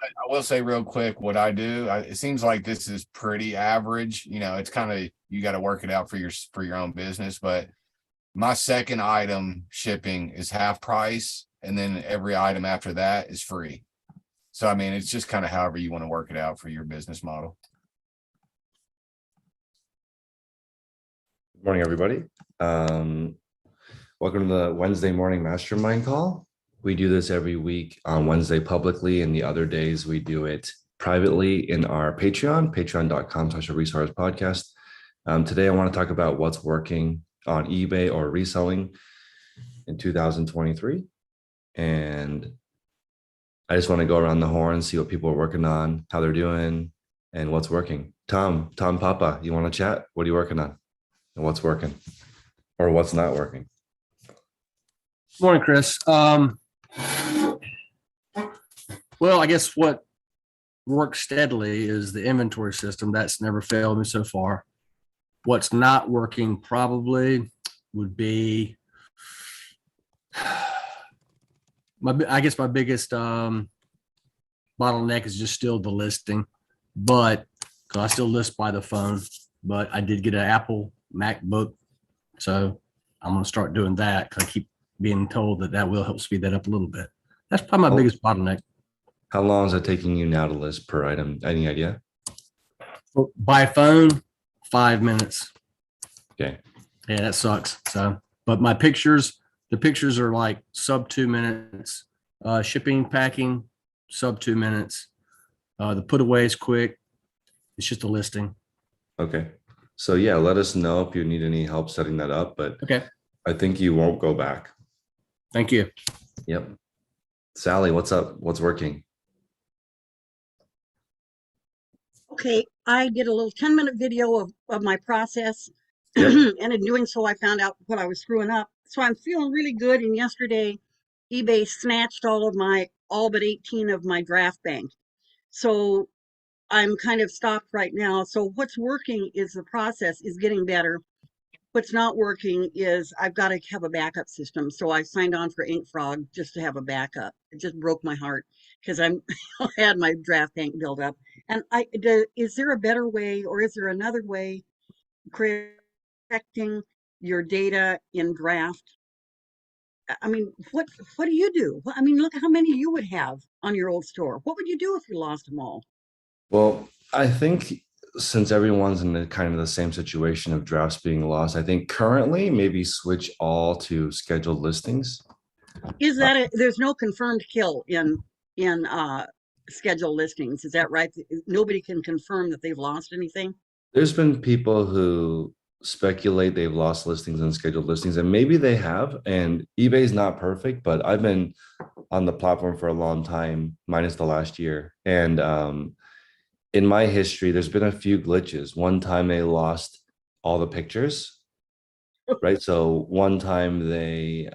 I will say real quick what I do. It seems like this is pretty average. It's kind of you got to work it out for your own business. But my second item shipping is half price, and then every item after that is free. So I mean, it's just kind of however you want to work it out for your business model. Good morning, everybody. Welcome to the Wednesday morning mastermind call. We do this every week on Wednesday publicly, and the other days we do it privately in our Patreon, patreon.com/resource podcast. Today, I want to talk about what's working on eBay or reselling in 2023. And I just want to go around the horn, see what people are working on, how they're doing, and what's working. Tom Papa, you want to chat? What are you working on? And what's working or what's not working? Morning, Chris. Well, I guess what works steadily is the inventory system. That's never failed me so far. What's not working probably would be, I guess my biggest bottleneck is just still the listing, but because I still list by the phone, but I did get an Apple MacBook. So I'm going to start doing that because I keep being told that will help speed that up a little bit. That's probably my biggest bottleneck. How long is it taking you now to list per item? Any idea? By phone, 5 minutes. Okay. Yeah, that sucks. So, but the pictures are like sub 2 minutes. Shipping, packing, sub 2 minutes. The put away is quick. It's just a listing. Okay. So yeah, let us know if you need any help setting that up, but okay. I think you won't go back. Thank you. Yep. Sally, what's up? What's working? Okay, I did a little 10-minute video of my process. Yep. And in doing so, I found out what I was screwing up. So I'm feeling really good. And yesterday, eBay snatched all but 18 of my draft bank. So I'm kind of stopped right now. So what's working is the process is getting better. What's not working is I've got to have a backup system. So I signed on for InkFrog just to have a backup. It just broke my heart because I had my draft bank built up. And is there a better way, or is there another way protecting your data in draft? I mean, what do you do? I mean, look at how many you would have on your old store. What would you do if you lost them all? Well, I think since everyone's in the kind of the same situation of drafts being lost, I think currently maybe switch all to scheduled listings. Is that there's no confirmed kill in scheduled listings? Is that right? Nobody can confirm that they've lost anything. There's been people who speculate they've lost listings and scheduled listings, and maybe they have. And eBay is not perfect, but I've been on the platform for a long time, minus the last year. And in my history, there's been a few glitches. One time they lost all the pictures, right? So one time they've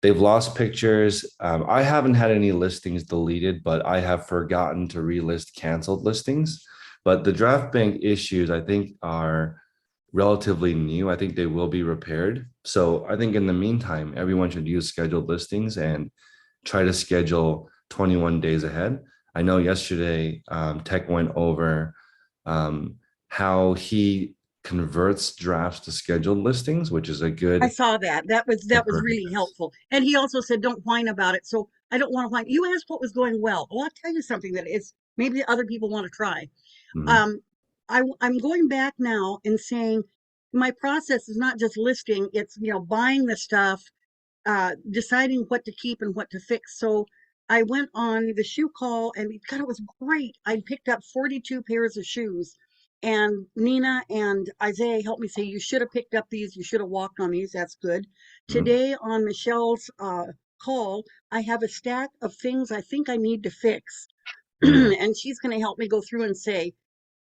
lost pictures. I haven't had any listings deleted, but I have forgotten to relist canceled listings. But the draft bank issues, I think, are relatively new. I think they will be repaired. So I think in the meantime, everyone should use scheduled listings and try to schedule 21 days ahead. I know yesterday Tech went over how he converts drafts to scheduled listings, which is a good. I saw that. That was really helpful. And he also said, don't whine about it. So I don't want to whine. You asked what was going well. Well, I'll tell you something that is maybe other people want to try. Mm-hmm. I'm going back now and saying my process is not just listing, it's buying the stuff, deciding what to keep and what to fix. So I went on the shoe call and God, it was great. I picked up 42 pairs of shoes, and Nina and Isaiah helped me say, you should have picked up these. You should have walked on these. That's good. Mm-hmm. Today on Michelle's call, I have a stack of things I think I need to fix. And she's going to help me go through and say,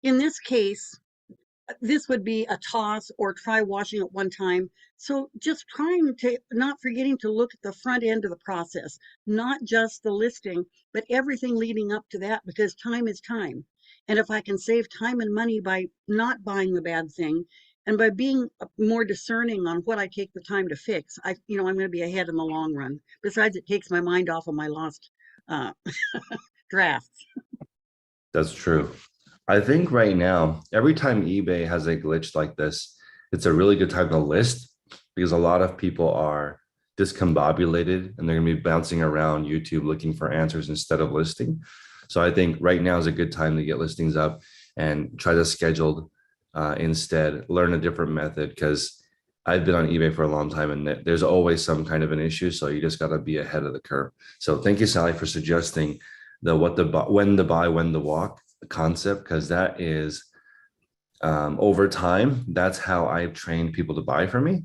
in this case, this would be a toss or try washing it one time. So just trying to not forgetting to look at the front end of the process, not just the listing, but everything leading up to that, because time is time. And if I can save time and money by not buying the bad thing and by being more discerning on what I take the time to fix, I'm going to be ahead in the long run. Besides, it takes my mind off of my lost uh, drafts. That's true. I think right now, every time eBay has a glitch like this, it's a really good time to list because a lot of people are discombobulated and they're going to be bouncing around YouTube looking for answers instead of listing. So I think right now is a good time to get listings up and try to schedule instead, learn a different method because I've been on eBay for a long time and there's always some kind of an issue. So you just got to be ahead of the curve. So thank you, Sally, for suggesting the when to buy, when to walk concept, because that is over time, that's how I've trained people to buy for me.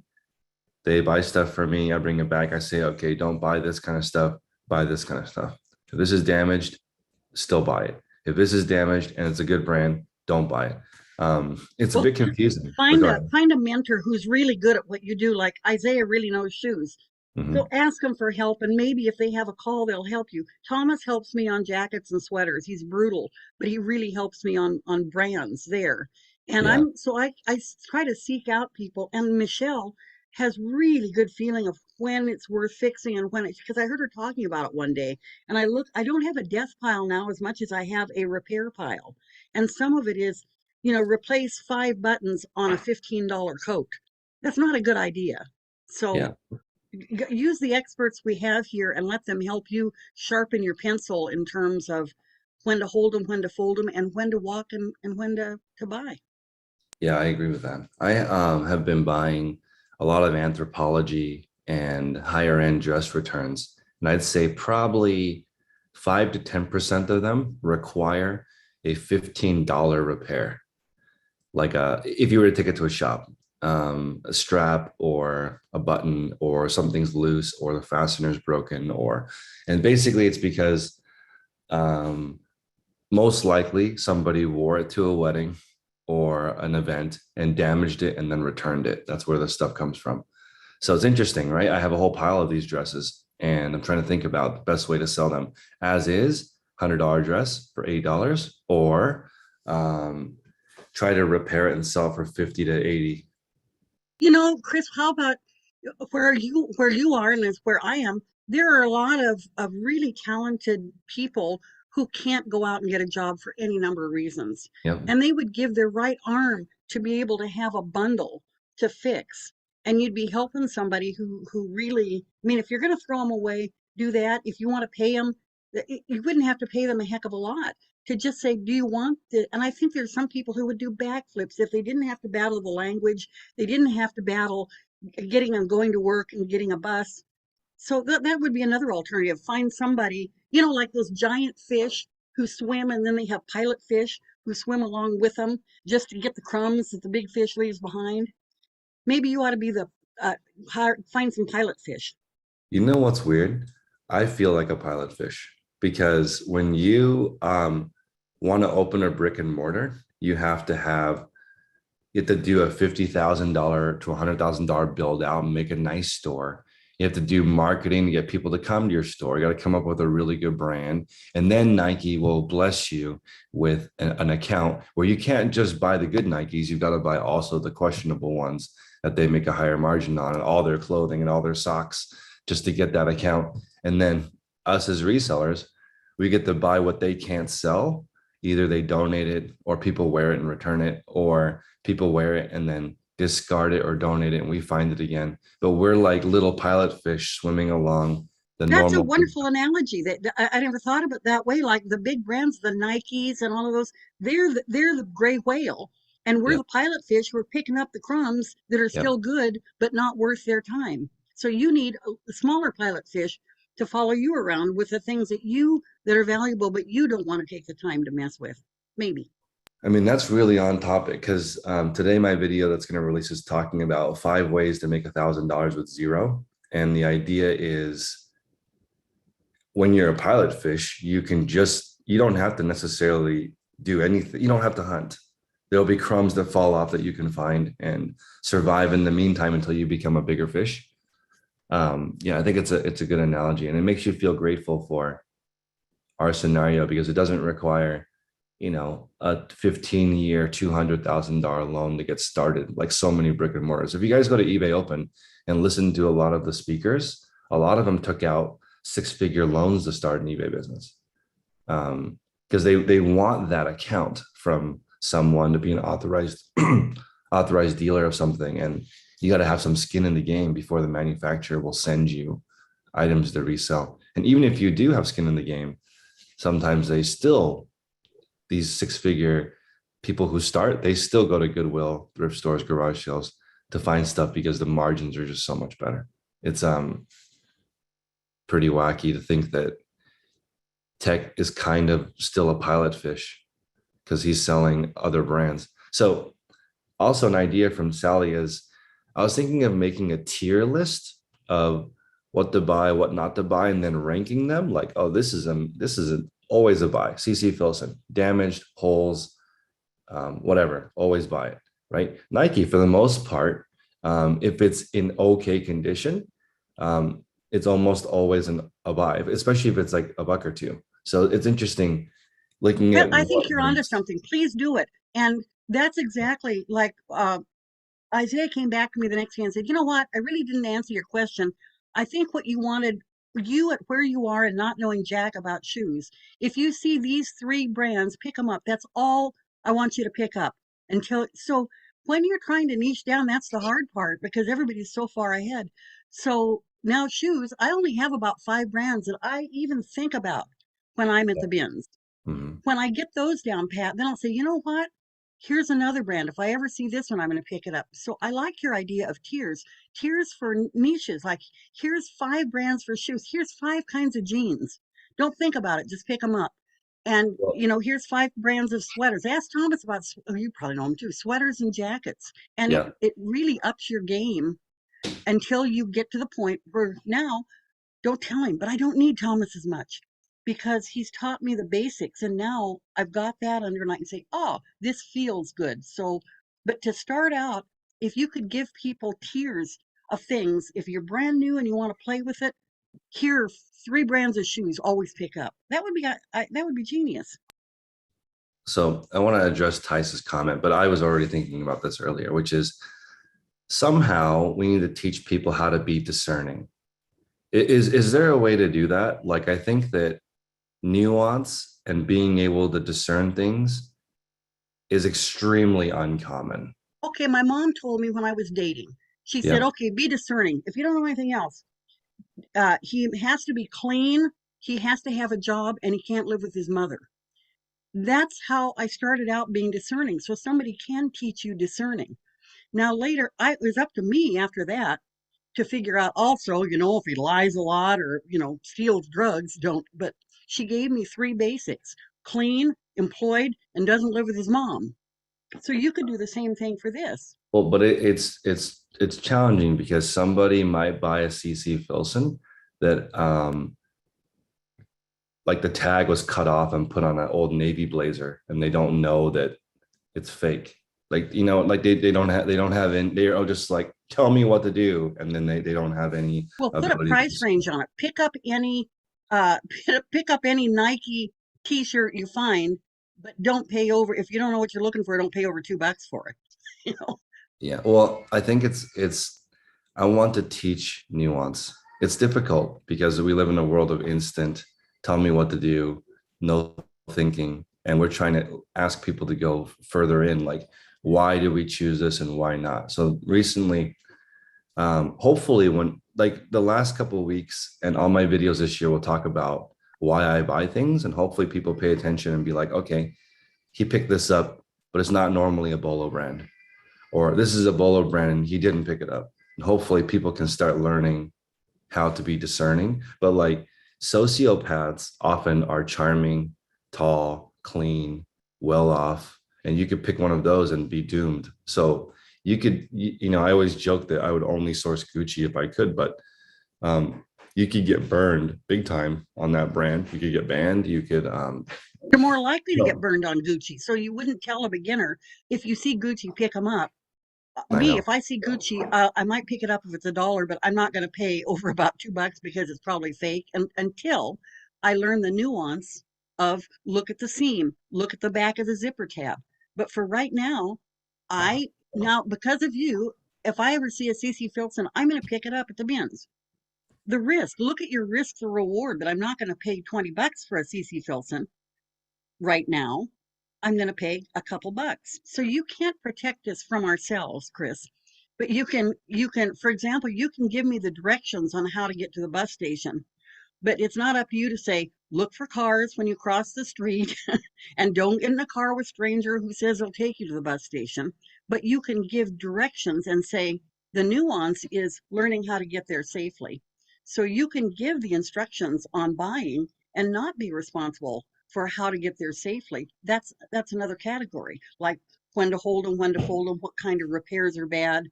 They buy stuff for me, I bring it back, I say, okay, don't buy this kind of stuff, buy this kind of stuff. If this is damaged, still buy it. If this is damaged and it's a good brand, don't buy it. It's a bit confusing. Find a mentor who's really good at what you do. Like Isaiah really knows shoes. So ask them for help, and maybe if they have a call, they'll help you. Thomas helps me on jackets and sweaters. He's brutal, but he really helps me on brands there. And I try to seek out people. And Michelle has really good feeling of when it's worth fixing and when it's, because I heard her talking about it one day. And I don't have a death pile now as much as I have a repair pile. And some of it is, replace 5 buttons on a $15 coat. That's not a good idea. So use the experts we have here and let them help you sharpen your pencil in terms of when to hold them, when to fold them, and when to walk and when to buy. Yeah, I agree with that. I have been buying a lot of Anthropology and higher end dress returns. And I'd say probably 5 to 10% of them require a $15 repair. Like if you were to take it to a shop, a strap or a button or something's loose or the fastener's broken, and basically it's because most likely somebody wore it to a wedding or an event and damaged it and then returned it. That's where the stuff comes from. So it's interesting, right? I have a whole pile of these dresses and I'm trying to think about the best way to sell them as is. $100 dress for $80 or try to repair it and sell for 50 to 80. Chris, how about where you are and is where I am? There are a lot of really talented people who can't go out and get a job for any number of reasons. Yep. And they would give their right arm to be able to have a bundle to fix. And you'd be helping somebody who really, if you're going to throw them away, do that. If you want to pay them, you wouldn't have to pay them a heck of a lot to just say, do you want the, and I think there's some people who would do backflips if they didn't have to battle the language, they didn't have to battle getting and going to work and getting a bus. So that would be another alternative. Find somebody, like those giant fish who swim and then they have pilot fish who swim along with them just to get the crumbs that the big fish leaves behind. Maybe you ought to be find some pilot fish. You know what's weird? I feel like a pilot fish because when you want to open a brick and mortar, you have to do a $50,000 to $100,000 build out and make a nice store. You have to do marketing to get people to come to your store. You got to come up with a really good brand. And then Nike will bless you with an account where you can't just buy the good Nikes. You've got to buy also the questionable ones that they make a higher margin on, and all their clothing and all their socks just to get that account. And then us as resellers, we get to buy what they can't sell. Either they donate it or people wear it and return it, or people wear it and then discard it or donate it and we find it again. But we're like little pilot fish swimming along the normal. That's a wonderful analogy. That I never thought of it that way. Like the big brands, the Nikes and all of those, they're the gray whale, and we're the pilot fish. We're picking up the crumbs that are still good but not worth their time. So you need a smaller pilot fish to follow you around with the things that are valuable, but you don't want to take the time to mess with. Maybe. That's really on topic because today my video that's going to release is talking about 5 ways to make $1,000 with zero. And the idea is when you're a pilot fish, you don't have to necessarily do anything. You don't have to hunt. There'll be crumbs that fall off that you can find and survive in the meantime until you become a bigger fish. I think it's a good analogy, and it makes you feel grateful for our scenario because it doesn't require a 15-year, $200,000 loan to get started, like so many brick and mortars. If you guys go to eBay Open and listen to a lot of the speakers, a lot of them took out six-figure loans to start an eBay business. Because they want that account from someone to be an authorized authorized dealer of something. And you got to have some skin in the game before the manufacturer will send you items to resell. And even if you do have skin in the game, sometimes these six-figure people who start, they still go to Goodwill, thrift stores, garage sales to find stuff because the margins are just so much better. It's pretty wacky to think that Tech is kind of still a pilot fish because he's selling other brands. So also an idea from Sally is I was thinking of making a tier list of what to buy, what not to buy, and then ranking them like, oh, this is always a buy. CC Filson, damaged, holes, whatever, always buy it, right? Nike, for the most part, if it's in okay condition, it's almost always a buy, especially if it's like a buck or two. So it's interesting looking at. I think you're onto something. Please do it. And that's exactly like Isaiah came back to me the next day and said, you know what? I really didn't answer your question. I think what you wanted, you at where you are and not knowing jack about shoes, if you see these 3 brands, pick them up. That's all I want you to pick up. So when you're trying to niche down, that's the hard part because everybody's so far ahead. So now shoes, I only have about 5 brands that I even think about when I'm at the bins. Mm-hmm. When I get those down pat, then I'll say, you know what? Here's another brand. If I ever see this one, I'm going to pick it up. So I like your idea of tiers for niches. Like here's 5 brands for shoes. Here's 5 kinds of jeans. Don't think about it. Just pick them up. And, here's 5 brands of sweaters. Ask Thomas about, you probably know them too, sweaters and jackets. And it really ups your game until you get to the point where now, don't tell him, but I don't need Thomas as much because he's taught me the basics. And now I've got that under and I can say, oh, this feels good. So, but to start out, if you could give people tiers of things, if you're brand new and you want to play with it, here are 3 brands of shoes, always pick up. That would be genius. So I want to address Tice's comment, but I was already thinking about this earlier, which is somehow we need to teach people how to be discerning. Is there a way to do that? Like, I think that nuance and being able to discern things is extremely uncommon. Okay, my mom told me when I was dating, she said, okay, be discerning. If you don't know anything else, he has to be clean, he has to have a job, and he can't live with his mother. That's how I started out being discerning. So somebody can teach you discerning. Now later, it was up to me after that to figure out also, if he lies a lot or, steals drugs, don't. But she gave me 3 basics: clean, employed, and doesn't live with his mom. So you could do the same thing for this. Well, but it's challenging because somebody might buy a CC Filson that like the tag was cut off and put on an old Navy blazer, and they don't know that it's fake. Like, like they don't have any, they're just like, tell me what to do. And then they don't have any. Well, put a price range on it. Pick up any Nike t-shirt you find, but don't pay over. If you don't know what you're looking for, don't pay over $2 for it. Yeah. Well, I think I want to teach nuance. It's difficult because we live in a world of instant, tell me what to do, no thinking. And we're trying to ask people to go further in, like, why do we choose this and why not? So recently, hopefully when like the last couple of weeks and all my videos this year will talk about why I buy things, and hopefully people pay attention and be like, okay, he picked this up, but it's not normally a Bolo brand, or this is a Bolo brand and he didn't pick it up. And hopefully people can start learning how to be discerning. But like sociopaths often are charming, tall, clean, well off, and you could pick one of those and be doomed. So you could, I always joke that I would only source Gucci if I could, but you could get burned big time on that brand. You could get banned. You could. You're more likely to get burned on Gucci. So you wouldn't tell a beginner, if you see Gucci, pick them up. If I see Gucci, I might pick it up if it's $1, but I'm not going to pay over about $2 because it's probably fake. And until I learn the nuance of look at the seam, look at the back of the zipper tab. But for right now, because of you, if I ever see a CC Filson, I'm going to pick it up at the bins. the risk. Look at your risk to reward, but I'm not going to pay $20 for a CC Filson right now. I'm going to pay a couple bucks. So you can't protect us from ourselves, Chris. But you can, for example, you can give me the directions on how to get to the bus station. But it's not up to you to say, look for cars when you cross the street and don't get in a car with a stranger who says they'll take you to the bus station. But you can give directions and say, the nuance is learning how to get there safely. So you can give the instructions on buying and not be responsible for how to get there safely. That's another category, like when to hold them, when to fold them, what kind of repairs are bad,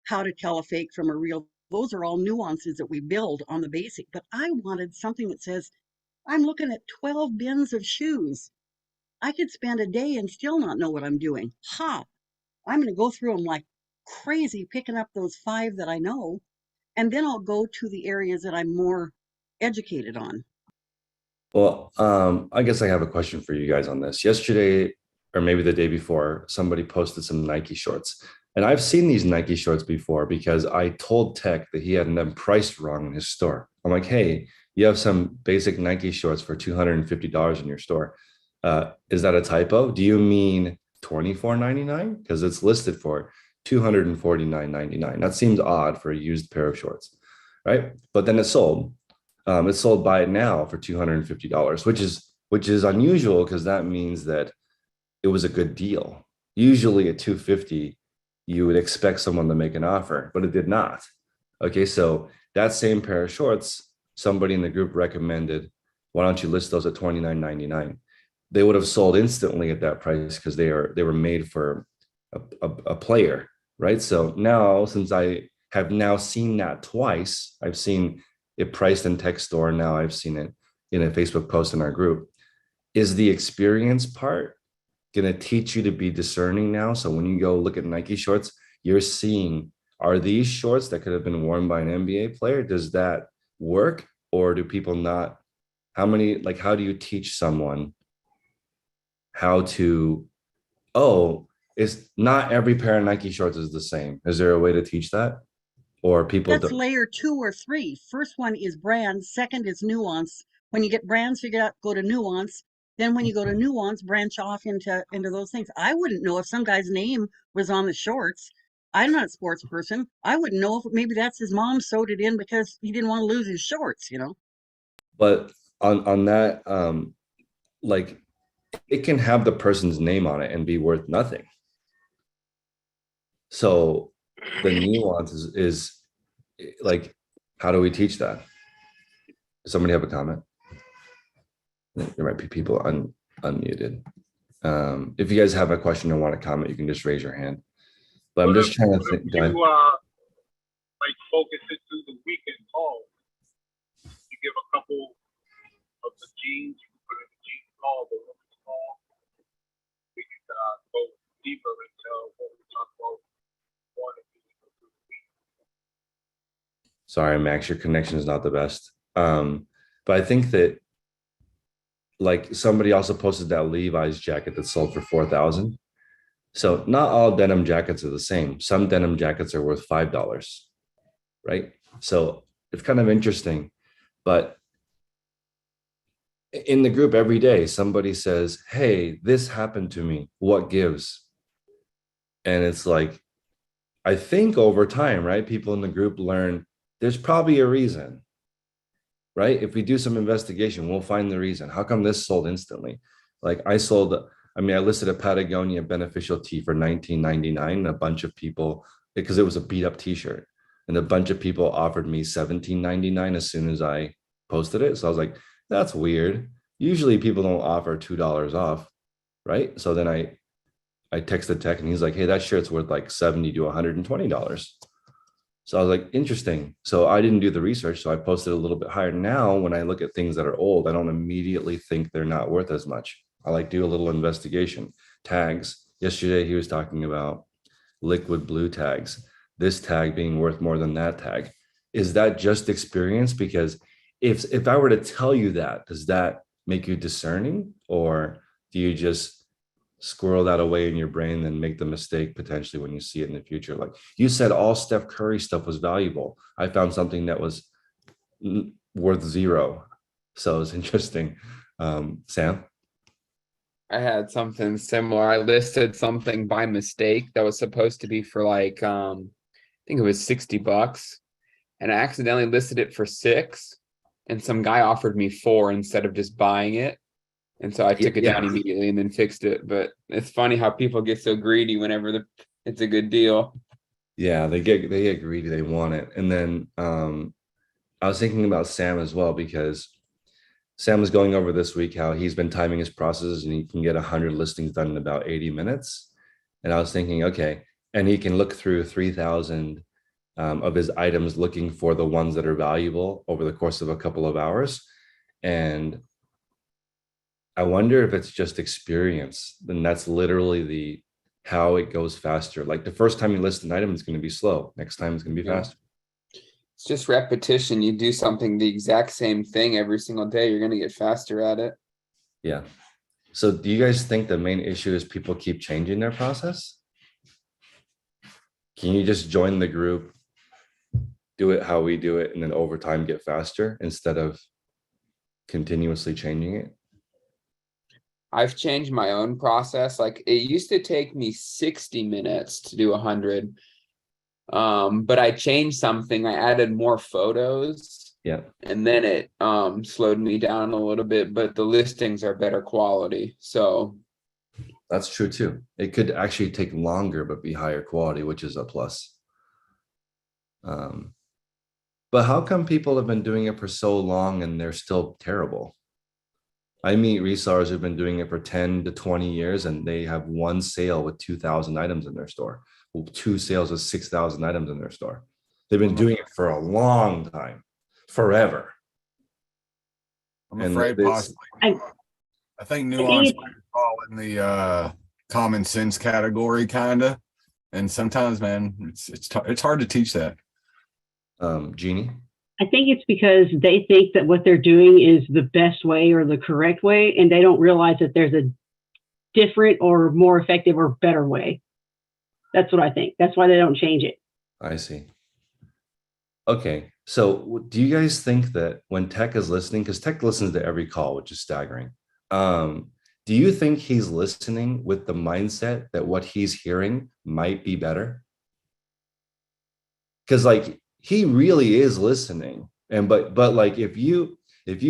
how to tell a fake from a real. Those are all nuances that we build on the basic. But I wanted something that says, I'm looking at 12 bins of shoes. I could spend a day and still not know what I'm doing. I'm going to go through them like crazy, picking up those 5 that I know. And then I'll go to the areas that I'm more educated on. Well, I guess I have a question for you guys on this. Yesterday, or maybe the day before, somebody posted some Nike shorts. And I've seen these Nike shorts before because I told Tech that he had them priced wrong in his store. I'm like, hey, you have some basic Nike shorts for $250 in your store. Is that a typo? Do you mean $24.99? Because it's listed for $249.99. That seems odd for a used pair of shorts, right? But then it's sold. It's sold by now for $250, which is unusual because that means that it was a good deal. Usually at $250, you would expect someone to make an offer, but it did not. Okay, so that same pair of shorts, somebody in the group recommended, why don't you list those at $29.99? They would have sold instantly at that price because they were made for a player, right? So now, since I have now seen that twice, I've seen it priced in Tech Store, now I've seen it in a Facebook post in our group. Is the experience part going to teach you to be discerning now? So when you go look at Nike shorts, you're seeing, are these shorts that could have been worn by an NBA player? Does that work? Or do people not? How do you teach someone how to, it's not every pair of Nike shorts is the same. Is there a way to teach that? Or people That's layer 2 or 3. First one is brand. Second is nuance. When you get brands figured out, go to nuance. Then when you go to nuance, branch off into those things. I wouldn't know if some guy's name was on the shorts. I'm not a sports person. I wouldn't know if maybe that's his mom sewed it in because he didn't want to lose his shorts, But on that, like it can have the person's name on it and be worth nothing. So the nuance is like, how do we teach that? Does somebody have a comment? There might be people unmuted. If you guys have a question or want to comment, you can just raise your hand. But I'm just trying to think. You like focus it to the weekend call. You give a couple of the genes, you put in the gene call, the women's call. We can go deeper into what we talk about. Sorry, Max, your connection is not the best. But I think that like somebody also posted that Levi's jacket that sold for $4,000. So not all denim jackets are the same. Some denim jackets are worth $5, right? So it's kind of interesting. But in the group every day, somebody says, hey, this happened to me. What gives? And it's like, I think over time, right? People in the group learn there's probably a reason, right? If we do some investigation, we'll find the reason. How come this sold instantly? Like I listed a Patagonia beneficial tee for $19.99. A bunch of people, because it was a beat up t-shirt, and a bunch of people offered me $17.99 as soon as I posted it. So I was like, that's weird. Usually people don't offer $2 off, right? So then I texted Tech and he's like, hey, that shirt's worth like $70 to $120. So I was like, interesting. So I didn't do the research. So I posted a little bit higher. Now, when I look at things that are old, I don't immediately think they're not worth as much. I like do a little investigation. Tags. Yesterday, he was talking about liquid blue tags, this tag being worth more than that tag. Is that just experience? Because if I were to tell you that, does that make you discerning? Or do you just squirrel that away in your brain and make the mistake potentially when you see it in the future? Like you said, all Steph Curry stuff was valuable. I found something that was worth zero. So it's interesting. Sam? I had something similar. I listed something by mistake that was supposed to be for like I think it was $60, and I accidentally listed it for 6, and some guy offered me 4 instead of just buying it. And so I took it down Yeah. immediately and then fixed it. But it's funny how people get so greedy whenever it's a good deal. Yeah, they get greedy, they want it. And then I was thinking about Sam as well, because Sam was going over this week how he's been timing his processes and he can get 100 listings done in about 80 minutes. And I was thinking, okay, and he can look through 3,000 of his items looking for the ones that are valuable over the course of a couple of hours. And I wonder if it's just experience. Then that's literally how it goes faster. Like the first time you list an item, it's going to be slow. Next time it's going to be faster. It's just repetition. You do something the exact same thing every single day, you're going to get faster at it. Yeah. So do you guys think the main issue is people keep changing their process? Can you just join the group, do it how we do it, and then over time get faster instead of continuously changing it? I've changed my own process. Like it used to take me 60 minutes to do 100. But I changed something. I added more photos. Yeah. And then it slowed me down a little bit, but the listings are better quality. So That's true too. It could actually take longer, but be higher quality, which is a plus. But how come people have been doing it for so long and they're still terrible? I meet resellers who've been doing it for 10 to 20 years and they have one sale with 2,000 items in their store, 2 sales with 6,000 items in their store. They've been doing it for a long time, forever. I'm And afraid this- possibly. I think nuance might fall in the common sense category, kind of. And sometimes, man, it's hard to teach that. Jeannie? I think it's because they think that what they're doing is the best way or the correct way, and they don't realize that there's a different or more effective or better way. That's what I think. That's why they don't change it. I see. Okay, so do you guys think that when Tech is listening, because Tech listens to every call, which is staggering, do you think he's listening with the mindset that what he's hearing might be better? Because like he really is listening, and but like if you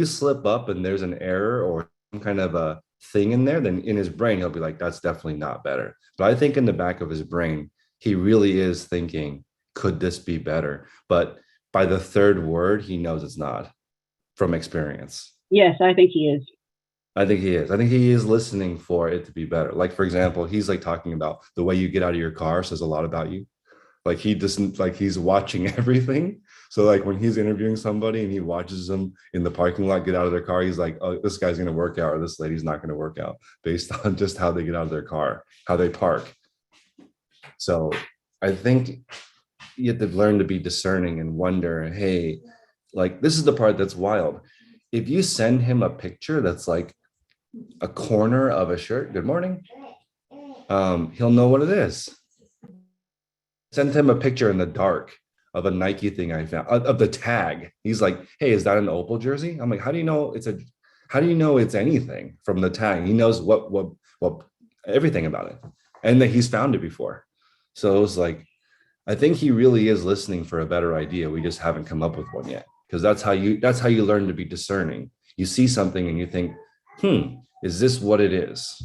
slip up and there's an error or some kind of a thing in there, then in his brain he'll be like, that's definitely not better. But I think in the back of his brain he really is thinking, could this be better? But by the third word he knows it's not, from experience. Yes, I think he is. I think he is. I think he is listening for it to be better. Like, for example, he's like talking about the way you get out of your car says a lot about you. Like he doesn't, like he's watching everything. So like when he's interviewing somebody and he watches them in the parking lot get out of their car, he's like, oh, this guy's going to work out or this lady's not going to work out based on just how they get out of their car, how they park. So I think you have to learn to be discerning and wonder, hey, like this is the part that's wild. If you send him a picture that's like a corner of a shirt, good morning, he'll know what it is. Send him a picture in the dark of a Nike thing I found, of the tag. He's like, hey, is that an Opal jersey? I'm like, how do you know it's anything from the tag? He knows what everything about it. And that he's found it before. So it was like, I think he really is listening for a better idea. We just haven't come up with one yet. Because that's how you learn to be discerning. You see something and you think, is this what it is?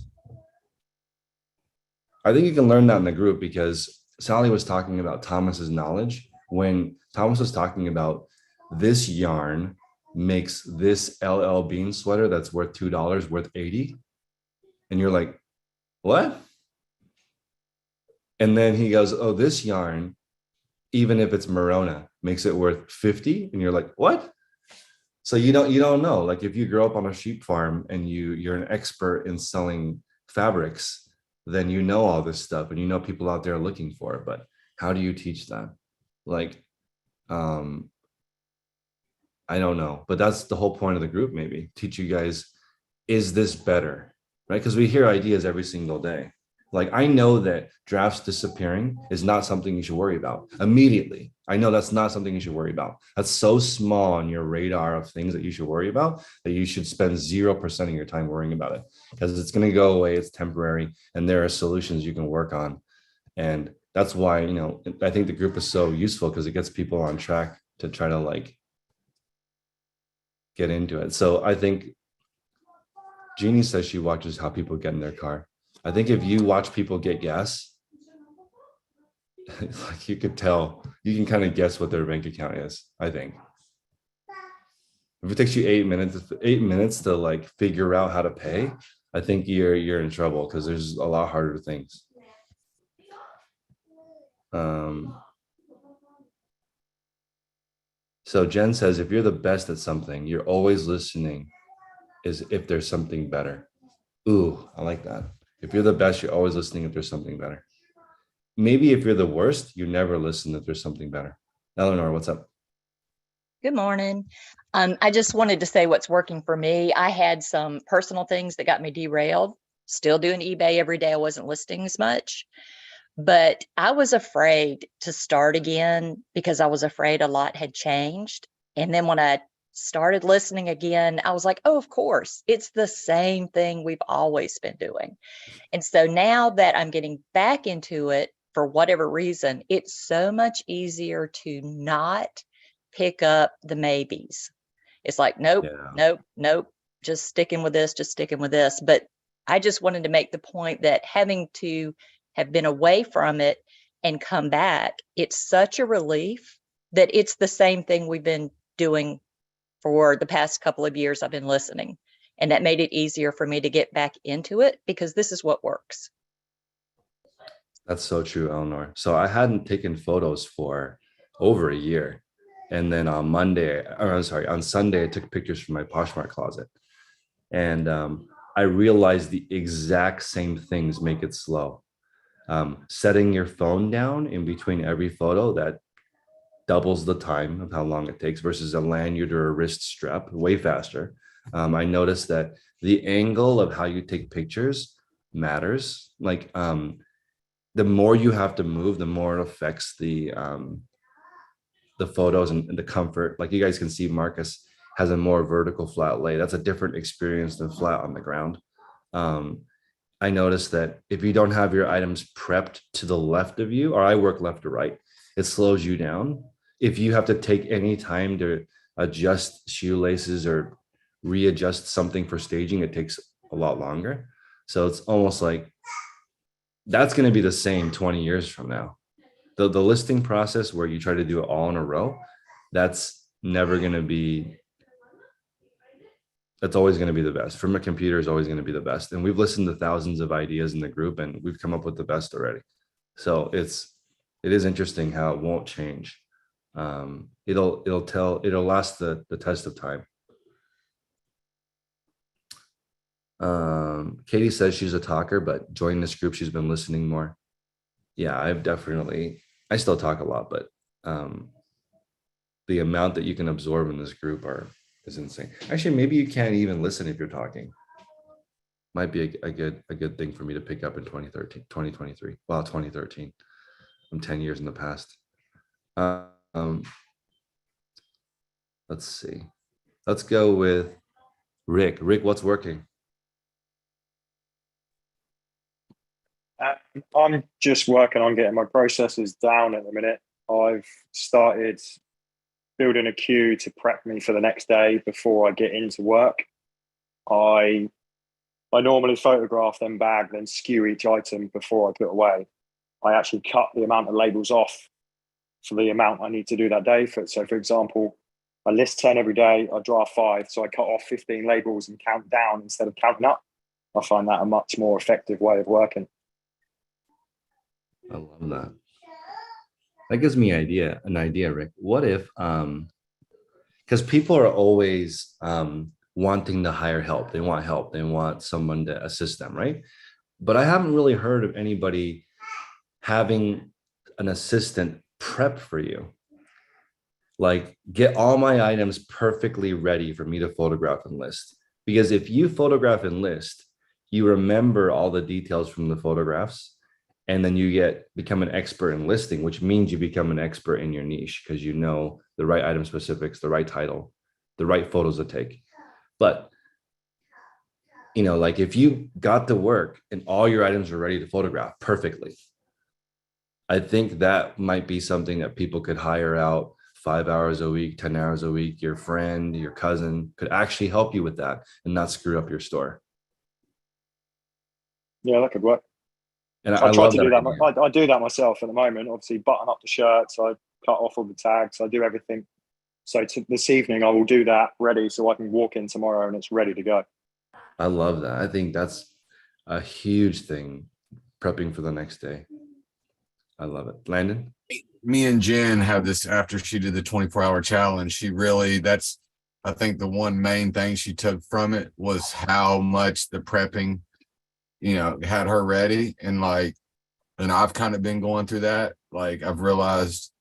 I think you can learn that in the group, because Sally was talking about Thomas's knowledge when Thomas was talking about this yarn makes this LL Bean sweater that's worth $2 worth 80. And you're like, what? And then he goes, oh, this yarn, even if it's Merona, makes it worth 50. And you're like, what? So you don't know. Like if you grow up on a sheep farm and you're an expert in selling fabrics, then you know all this stuff and you know people out there are looking for it. But how do you teach that? Like, I don't know. But that's the whole point of the group, maybe. Teach you guys, is this better? Right? Because we hear ideas every single day. Like, I know that drafts disappearing is not something you should worry about immediately. I know that's not something you should worry about. That's so small on your radar of things that you should worry about that you should spend 0% of your time worrying about it, because it's going to go away. It's temporary. And there are solutions you can work on. And that's why, you know, I think the group is so useful, because it gets people on track to try to like get into it. So I think Jeannie says she watches how people get in their car. I think if you watch people get gas, it's like you could tell, you can kind of guess what their bank account is, I think. If it takes you 8 minutes to like figure out how to pay, I think you're in trouble, because there's a lot harder things. So Jen says, if you're the best at something, you're always listening is if there's something better. Ooh, I like that. If you're the best, you're always listening if there's something better. Maybe if you're the worst, you never listen if there's something better. Eleanor, what's up? Good morning. I just wanted to say what's working for me. I had some personal things that got me derailed. Still doing eBay every day. I wasn't listing as much, but I was afraid to start again because I was afraid a lot had changed. And then when I started listening again, I was like, oh, of course, it's the same thing we've always been doing. And so now that I'm getting back into it, for whatever reason, it's so much easier to not pick up the maybes. It's like, nope, nope, just sticking with this. But I just wanted to make the point that having to have been away from it and come back, it's such a relief that it's the same thing we've been doing for the past couple of years. I've been listening, and that made it easier for me to get back into it because this is what works. That's so true, Eleanor. So I hadn't taken photos for over a year. And then on on Sunday, I took pictures from my Poshmark closet. And I realized the exact same things make it slow. Setting your phone down in between every photo, that doubles the time of how long it takes versus a lanyard or a wrist strap, way faster. I noticed that the angle of how you take pictures matters. Like the more you have to move, the more it affects the photos and the comfort. Like you guys can see, Marcus has a more vertical flat lay. That's a different experience than flat on the ground. I noticed that if you don't have your items prepped to the left of you, or I work left to right, it slows you down. If you have to take any time to adjust shoelaces or readjust something for staging, it takes a lot longer. So it's almost like that's going to be the same 20 years from now. The listing process where you try to do it all in a row, that's never going to be, that's always going to be the best. From a computer is always going to be the best. And we've listened to thousands of ideas in the group and we've come up with the best already. So it is interesting how it won't change. It'll last the test of time. Katie says she's a talker, but joining this group, she's been listening more. Yeah, I still talk a lot, but the amount that you can absorb in this group is insane. Actually, maybe you can't even listen if you're talking. Might be a good thing for me to pick up in 2023. Wow, 2013. I'm 10 years in the past. Let's see. Let's go with Rick. Rick, what's working? I'm just working on getting my processes down at the minute. I've started building a queue to prep me for the next day before I get into work. I normally photograph, then bag, then skew each item before I put away. I actually cut the amount of labels off for the amount I need to do that day. So for example, I list 10 every day, I draft 5, so I cut off 15 labels and count down instead of counting up. I find that a much more effective way of working. I love that. That gives me an idea, Rick. What if, because people are always wanting to hire help. They want help. They want someone to assist them, right? But I haven't really heard of anybody having an assistant prep for you. Like, get all my items perfectly ready for me to photograph and list. Because if you photograph and list, you remember all the details from the photographs, and then you become an expert in listing, which means you become an expert in your niche because you know the right item specifics, the right title, the right photos to take. But like if you got to work and all your items are ready to photograph perfectly, I think that might be something that people could hire out 5 hours a week, 10 hours a week. Your friend, your cousin could actually help you with that and not screw up your store. Yeah, that could work. And So I try love to do that. idea. I do that myself at the moment. Obviously, button up the shirts. I cut off all the tags. I do everything. So this evening, I will do that ready so I can walk in tomorrow and it's ready to go. I love that. I think that's a huge thing, prepping for the next day. I love it. Landon? Me and Jen have this after she did the 24-hour challenge. She really, that's, I think the one main thing she took from it was how much the prepping, had her ready. And I've kind of been going through that. Like I've realized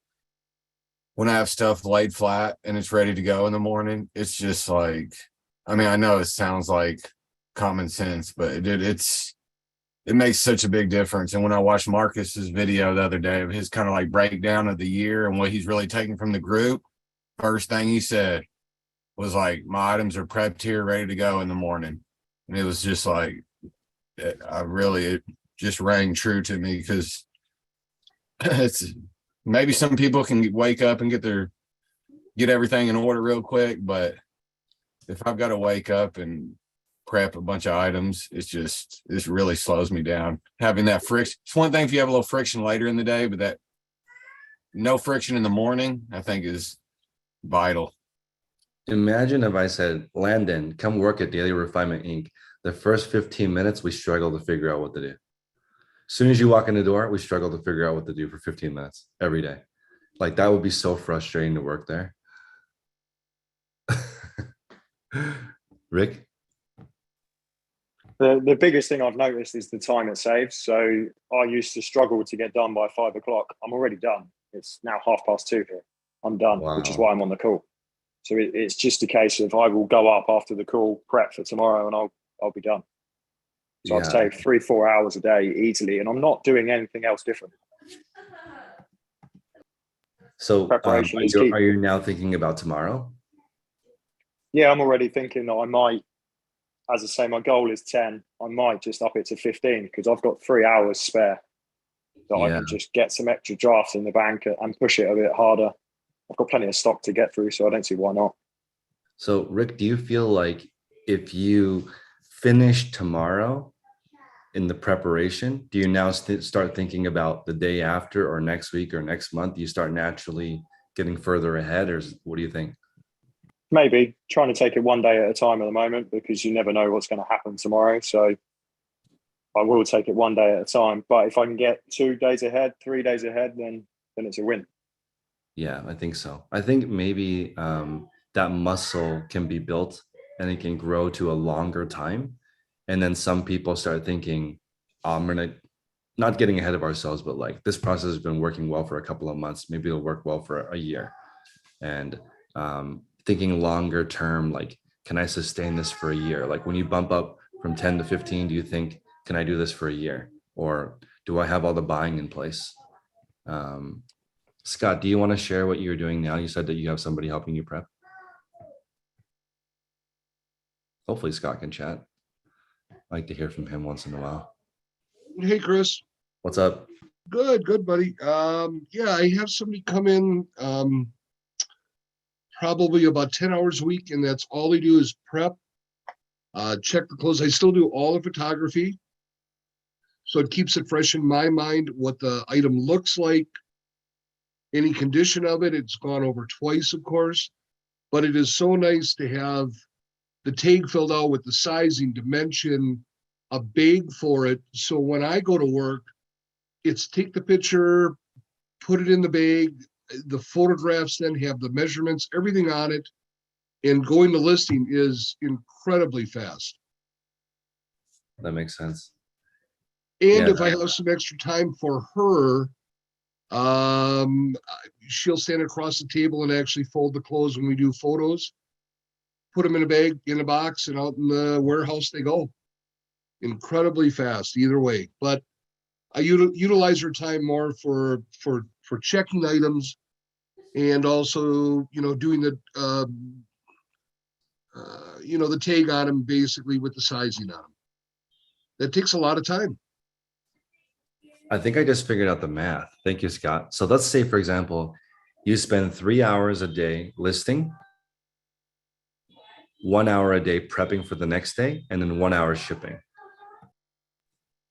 when I have stuff laid flat and it's ready to go in the morning, it's just like, I know it sounds like common sense, but it makes such a big difference. And when I watched Marcus's video the other day of his kind of like breakdown of the year and what he's really taking from the group, first thing he said was like, my items are prepped here, ready to go in the morning. And it was just like, it just rang true to me because it's maybe some people can wake up and get everything in order real quick. But if I've got to wake up and prep a bunch of items, it really slows me down. Having that friction, it's one thing if you have a little friction later in the day, but that no friction in the morning, I think is vital. Imagine if I said, Landon, come work at Daily Refinement Inc. The first 15 minutes, we struggle to figure out what to do. As soon as you walk in the door, we struggle to figure out what to do for 15 minutes every day. Like that would be so frustrating to work there. Rick? The biggest thing I've noticed is the time it saves. So I used to struggle to get done by 5 o'clock. I'm already done. It's now 2:30 here. I'm done, which is why I'm on the call. So it's just a case of I will go up after the call, prep for tomorrow, and I'll be done. So I'd save 3-4 hours a day easily, and I'm not doing anything else different. So preparation is key. Are you now thinking about tomorrow? Yeah, I'm already thinking that I might, as I say, my goal is 10. I might just up it to 15 because I've got 3 hours spare that I can just get some extra drafts in the bank and push it a bit harder. I've got plenty of stock to get through, so I don't see why not. So, Rick, do you feel like if you finish tomorrow in the preparation, do you now start thinking about the day after or next week or next month? Do you start naturally getting further ahead, or what do you think? Maybe trying to take it one day at a time at the moment because you never know what's going to happen tomorrow. So I will take it one day at a time. But if I can get 2 days ahead, 3 days ahead, then it's a win. Yeah, I think so. I think maybe that muscle can be built and it can grow to a longer time. And then some people start thinking, I'm going to, not getting ahead of ourselves, but like this process has been working well for a couple of months. Maybe it'll work well for a year. And thinking longer term, like, can I sustain this for a year? Like when you bump up from 10 to 15, do you think, can I do this for a year? Or do I have all the buying in place? Scott, do you want to share what you're doing now? You said that you have somebody helping you prep. Hopefully Scott can chat. I like to hear from him once in a while. Hey, Chris. What's up? Good, buddy. Yeah, I have somebody come in probably about 10 hours a week, and that's all they do is prep, check the clothes. I still do all the photography. So it keeps it fresh in my mind, what the item looks like, any condition of it. It's gone over twice, of course, but it is so nice to have the tag filled out with the sizing, dimension, a bag for it. So when I go to work, it's take the picture, put it in the bag, the photographs then have the measurements, everything on it, and going to listing is incredibly fast. That makes sense. And if I have some extra time for her, she'll stand across the table and actually fold the clothes when we do photos, put them in a bag, in a box, and out in the warehouse they go. incredibly fast either way. But I utilize her time more for checking items and also, doing the, the tag on them basically with the sizing on them. That takes a lot of time. I think I just figured out the math. Thank you, Scott. So let's say, for example, you spend 3 hours a day listing, 1 hour a day prepping for the next day, and then 1 hour shipping.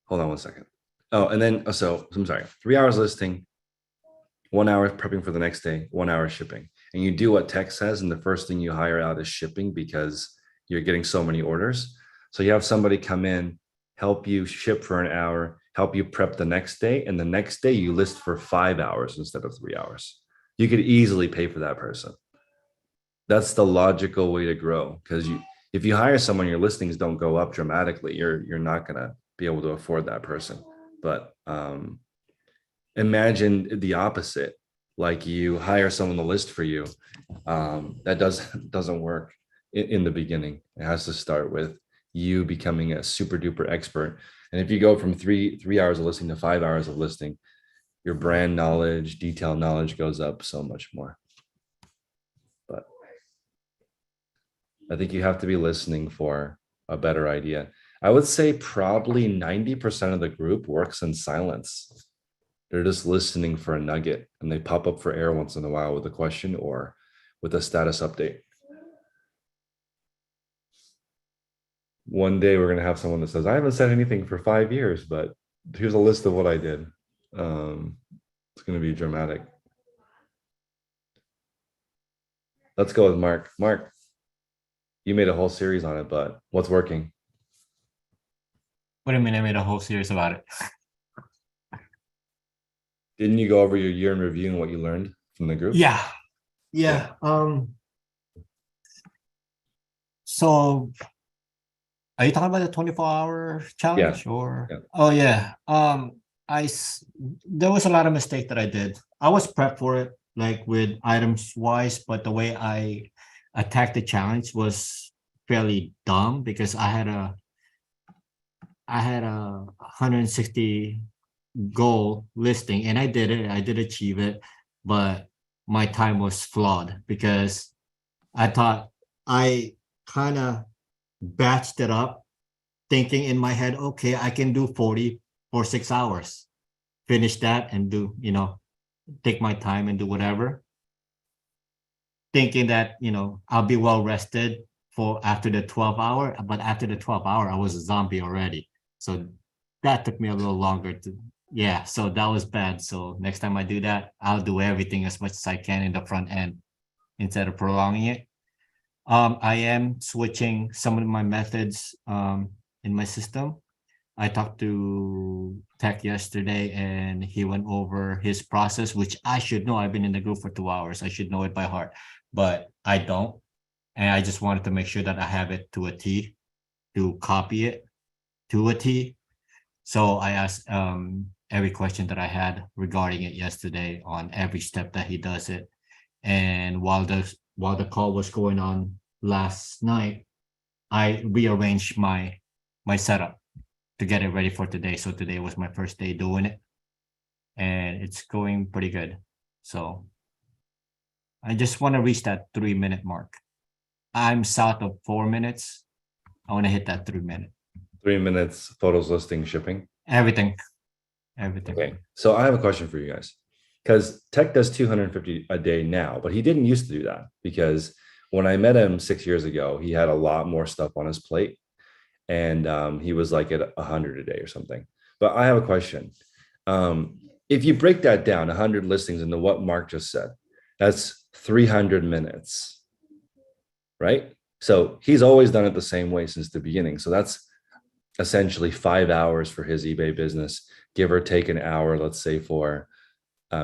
Hold on one second. Oh, and then, so I'm sorry, 3 hours listing, 1 hour prepping for the next day, 1 hour shipping. And you do what tech says, and the first thing you hire out is shipping because you're getting so many orders. So you have somebody come in, help you ship for an hour, help you prep the next day, and the next day you list for 5 hours instead of 3 hours. You could easily pay for that person. That's the logical way to grow, because if you hire someone, your listings don't go up dramatically. You're not gonna be able to afford that person. But imagine the opposite, like you hire someone to list for you. That doesn't work in the beginning. It has to start with you becoming a super duper expert. And if you go from three hours of listing to 5 hours of listing, your brand knowledge, detail knowledge goes up so much more. But I think you have to be listening for a better idea. I would say probably 90% of the group works in silence. They're just listening for a nugget, and they pop up for air once in a while with a question or with a status update. One day we're going to have someone that says, I haven't said anything for 5 years, but here's a list of what I did. It's going to be dramatic. Let's go with Mark. Mark, you made a whole series on it, but what's working? What do you mean I made a whole series about it? Didn't you go over your year in review and what you learned from the group? Yeah. So are you talking about the 24-hour challenge? Yeah. Or Yeah. Oh yeah. There was a lot of mistake that I did. I was prepped for it, like with items wise, but the way I attacked the challenge was fairly dumb because I had a 160 goal listing, and I did it. I did achieve it, but my time was flawed because I thought I kind of batched it up, thinking in my head, okay, I can do 40 for 6 hours, finish that and do, take my time and do whatever, thinking that, I'll be well rested for after the 12 hour, but after the 12 hour, I was a zombie already. So that took me a little longer so that was bad. So next time I do that, I'll do everything as much as I can in the front end instead of prolonging it. I am switching some of my methods in my system. I talked to Tech yesterday and he went over his process, which I should know. I've been in the group for 2 hours. I should know it by heart, but I don't. And I just wanted to make sure that I have it to a T, to copy it to a T. So I asked every question that I had regarding it yesterday on every step that he does it. And while the call was going on last night, I rearranged my setup to get it ready for today. So today was my first day doing it, and it's going pretty good. So I just want to reach that 3-minute mark. I'm south of 4 minutes. I want to hit that 3 minute. 3 minutes, photos, listing, shipping. Everything. Okay, so I have a question for you guys, because Tech does 250 a day now, but he didn't used to do that, because when I met him 6 years ago, he had a lot more stuff on his plate, and he was like at 100 a day or something. But I have a question. If you break that down, 100 listings into what Mark just said, that's 300 minutes, right? So he's always done it the same way since the beginning. So that's essentially 5 hours for his eBay business, give or take an hour, let's say, for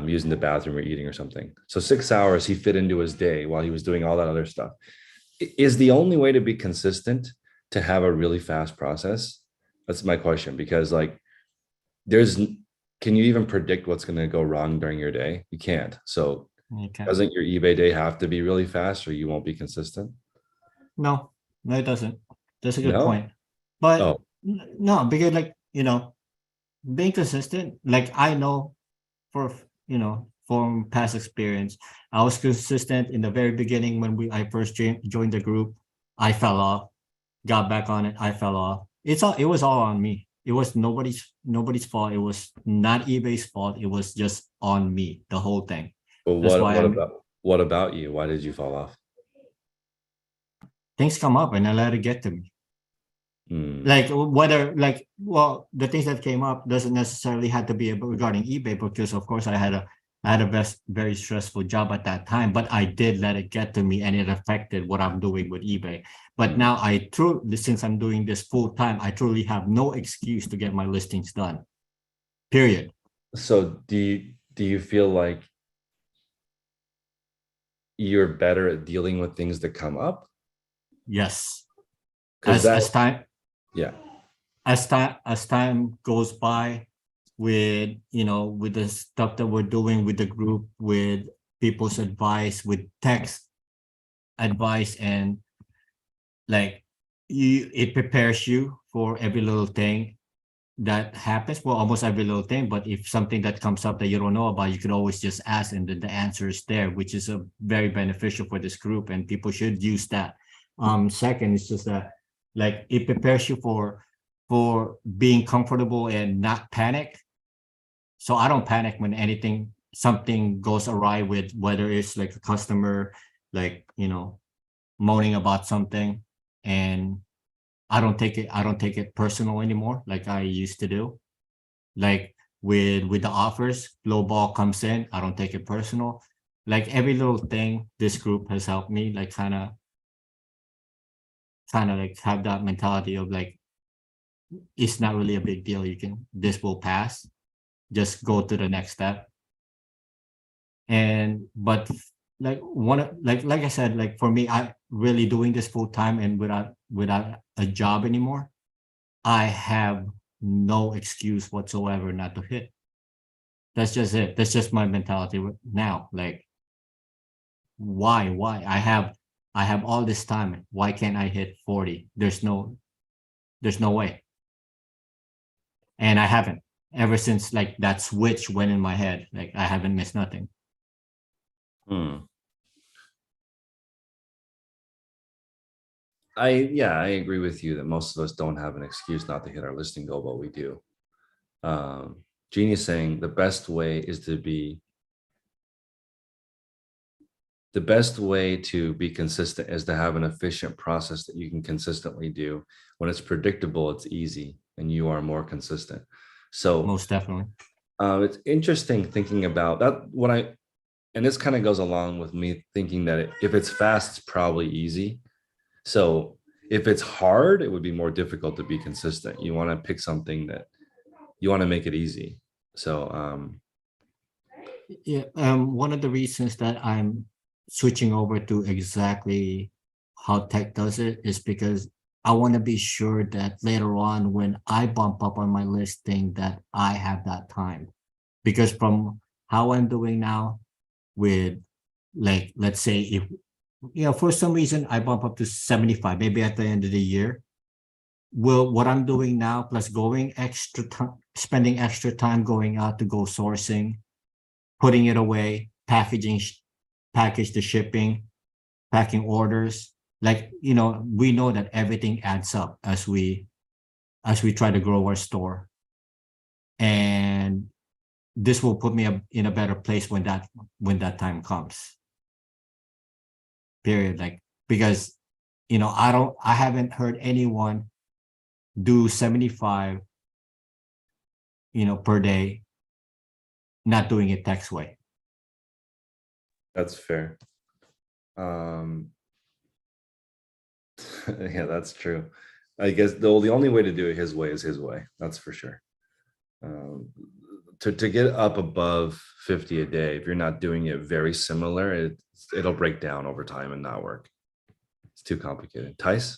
using the bathroom or eating or something. So 6 hours he fit into his day while he was doing all that other stuff. Is the only way to be consistent to have a really fast process? That's my question, because can you even predict what's going to go wrong during your day? You can't. So doesn't your eBay day have to be really fast or you won't be consistent? No, it doesn't. That's a good point. But No, because like, being consistent, like I know for, from past experience, I was consistent in the very beginning when I first joined the group. I fell off, got back on it. I fell off. It was all on me. It was nobody's fault. It was not eBay's fault. It was just on me, the whole thing. But That's why what about you? Why did you fall off? things come up and I let it get to me. Like well, the things that came up doesn't necessarily have to be regarding eBay, because of course I had a very stressful job at that time, but I did let it get to me and it affected what I'm doing with eBay. But now since I'm doing this full time, I truly have no excuse to get my listings done. Period. So do you feel like you're better at dealing with things that come up? Yes. As time goes by, with with the stuff that we're doing with the group, with people's advice, with text advice, and like it prepares you for every little thing that happens. Well, almost every little thing, but if something that comes up that you don't know about, you can always just ask and then the answer is there, which is a very beneficial for this group, and people should use that. Second, it's just that like it prepares you for being comfortable and not panic. So I don't panic when something goes awry, with whether it's like a customer, like, moaning about something, and I don't take it personal anymore like I used to do. Like with the offers, low ball comes in, I don't take it personal. Like every little thing, this group has helped me like kind of like have that mentality of like, it's not really a big deal. This will pass. Just go to the next step. But like like I said, like for me, I really doing this full time and without a job anymore, I have no excuse whatsoever not to hit. That's just it. That's just my mentality now. Like, why? I have all this time. Why can't I hit 40? There's no way. And I haven't. Ever since like that switch went in my head, like I haven't missed nothing. I agree with you that most of us don't have an excuse not to hit our listing goal, but we do. Jeannie is saying the best way to be consistent is to have an efficient process that you can consistently do. When it's predictable, it's easy and you are more consistent. So most definitely. It's interesting thinking about that. And this kind of goes along with me thinking that if it's fast, it's probably easy. So if it's hard, it would be more difficult to be consistent. You want to pick something that you want to make it easy. So one of the reasons that I'm switching over to exactly how tech does it is because I want to be sure that later on when I bump up on my listing that I have that time. Because from how I'm doing now with, like, let's say if for some reason I bump up to 75, maybe at the end of the year, what I'm doing now, plus going spending extra time going out to go sourcing, putting it away, package the shipping, packing orders, like, we know that everything adds up as we try to grow our store. And this will put me in a better place when that time comes. Period. Like, because I haven't heard anyone do 75 per day not doing it tax way. That's fair. Yeah, that's true. I guess the only way to do it his way is his way. That's for sure. To get up above 50 a day, if you're not doing it very similar, it'll break down over time and not work. It's too complicated. Tice?